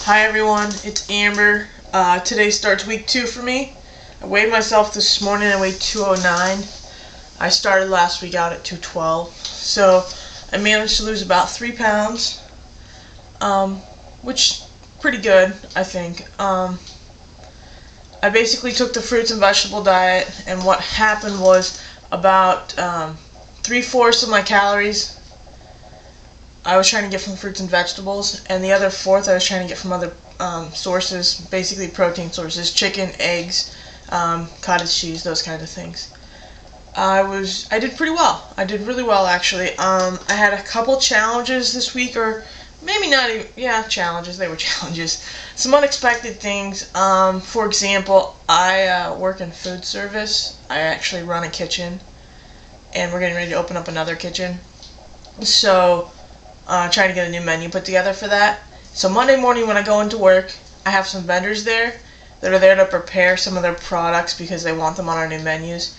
Hi everyone, it's Amber. Today starts week 2 for me. I weighed myself this morning. I weighed 209. I started last week out at 212. So I managed to lose about 3 pounds, which is pretty good, I think. I basically took the fruits and vegetable diet, and what happened was about 3/4 of my calories I was trying to get from fruits and vegetables, and the other fourth I was trying to get from other sources, basically protein sources, chicken, eggs, cottage cheese, those kind of things. I did pretty well. I did really well, actually. I had a couple challenges this week, or maybe not even, yeah, challenges. They were challenges. Some unexpected things. For example, I work in food service. I actually run a kitchen, and we're getting ready to open up another kitchen. So trying to get a new menu put together for that. So Monday morning when I go into work, I have some vendors there that are there to prepare some of their products because they want them on our new menus.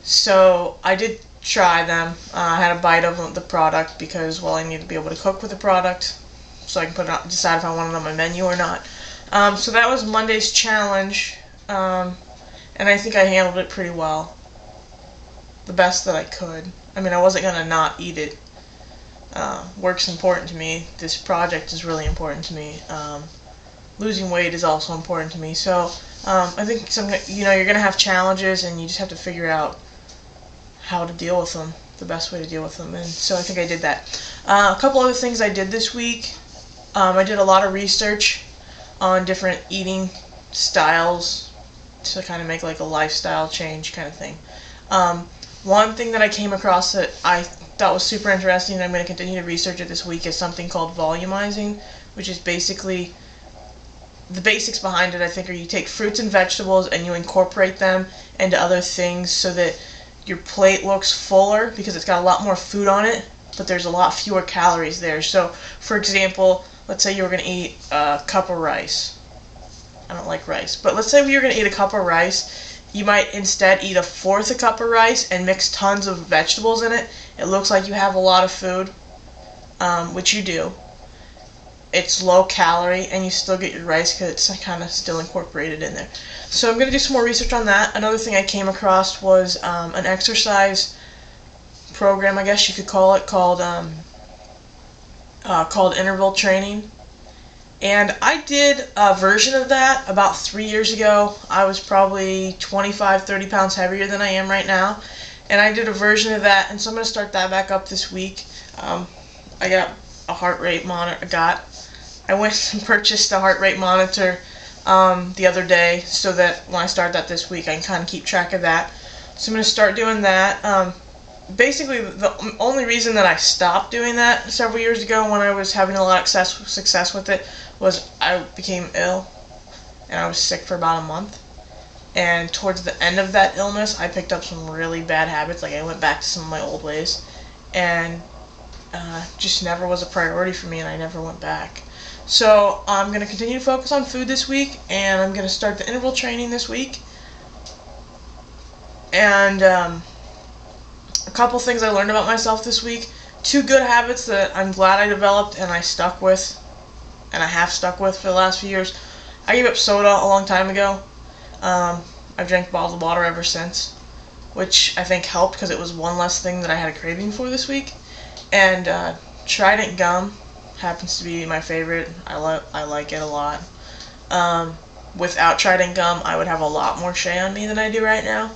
So I did try them. I had a bite of the product because, well, I need to be able to cook with the product so I can put it on, decide if I want it on my menu or not. So that was Monday's challenge, and I think I handled it pretty well. The best that I could. I mean, I wasn't going to not eat it. Work's important to me. This project is really important to me. Losing weight is also important to me. So I think you're going to have challenges, and you just have to figure out how to deal with them, the best way to deal with them. And so I think I did that. A couple other things I did this week. I did a lot of research on different eating styles to kind of make like a lifestyle change kind of thing. One thing that I came across that I thought was super interesting, and I'm going to continue to research it this week, is something called volumizing, which is basically, the basics behind it, I think, are you take fruits and vegetables and you incorporate them into other things so that your plate looks fuller because it's got a lot more food on it, but there's a lot fewer calories there. So, for example, let's say you were going to eat a cup of rice. I don't like rice, but let's say we were going to eat a cup of rice. You might instead eat 1/4 a cup of rice and mix tons of vegetables in it. It looks like you have a lot of food, which you do. It's low calorie, and you still get your rice because it's kind of still incorporated in there. So I'm going to do some more research on that. Another thing I came across was an exercise program, I guess you could call it, called interval training. And I did a version of that about 3 years ago. I was probably 25-30 pounds heavier than I am right now. And I did a version of that, and so I'm going to start that back up this week. I got a heart rate monitor. I went and purchased a heart rate monitor the other day so that when I start that this week, I can kind of keep track of that. So I'm going to start doing that. Basically, the only reason that I stopped doing that several years ago when I was having a lot of success with it was I became ill, and I was sick for about a month. And towards the end of that illness, I picked up some really bad habits. Like, I went back to some of my old ways, and just never was a priority for me, and I never went back. So I'm going to continue to focus on food this week, and I'm going to start the interval training this week. And a couple things I learned about myself this week. 2 good habits that I'm glad I developed and I stuck with, and I have stuck with for the last few years. I gave up soda a long time ago. I've drank bottled water ever since, which I think helped because it was one less thing that I had a craving for this week. And Trident gum happens to be my favorite. I like it a lot. Without Trident gum, I would have a lot more Shay on me than I do right now.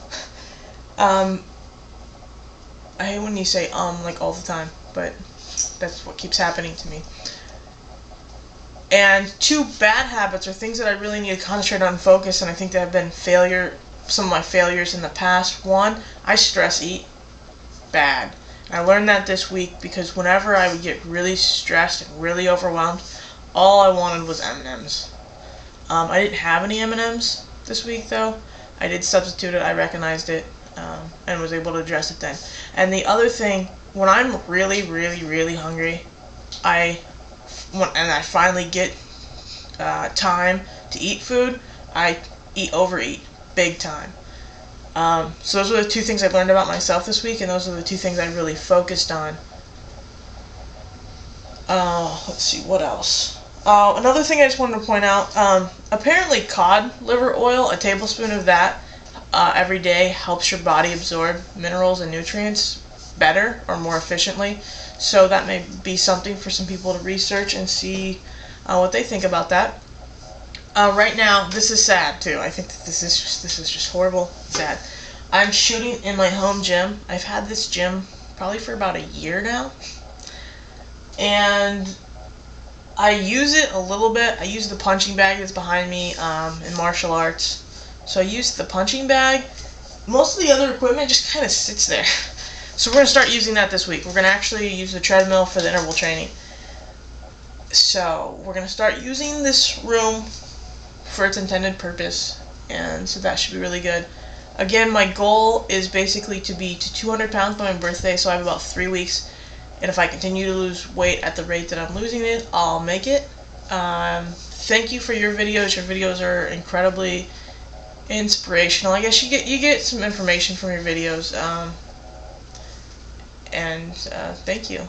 I hate when you say like all the time, but that's what keeps happening to me. And 2 bad habits are things that I really need to concentrate on and focus, and I think that have been some of my failures in the past. One, I stress eat bad. And I learned that this week because whenever I would get really stressed and really overwhelmed, all I wanted was M&Ms. I didn't have any M&Ms this week, though. I did substitute it. I recognized it. And was able to address it then. And the other thing, when I'm really, really, really hungry, and I finally get time to eat food, I overeat big time. So those were the 2 things I learned about myself this week, and those are the 2 things I really focused on. Let's see, what else? Another thing I just wanted to point out, apparently cod liver oil, a tablespoon of that every day helps your body absorb minerals and nutrients better or more efficiently. So that may be something for some people to research and see what they think about that. Right now, this is sad too. I think that this is just horrible, sad. I'm shooting in my home gym. I've had this gym probably for about a year now, and I use it a little bit. I use the punching bag that's behind me in martial arts. So I use the punching bag. Most of the other equipment just kind of sits there. So we're going to start using that this week. We're going to actually use the treadmill for the interval training. So we're going to start using this room for its intended purpose, and so that should be really good. Again, my goal is basically to be to 200 pounds by my birthday, so I have about 3 weeks. And if I continue to lose weight at the rate that I'm losing it, I'll make it. Thank you for your videos. Your videos are incredibly inspirational. I guess you get some information from your videos. Thank you.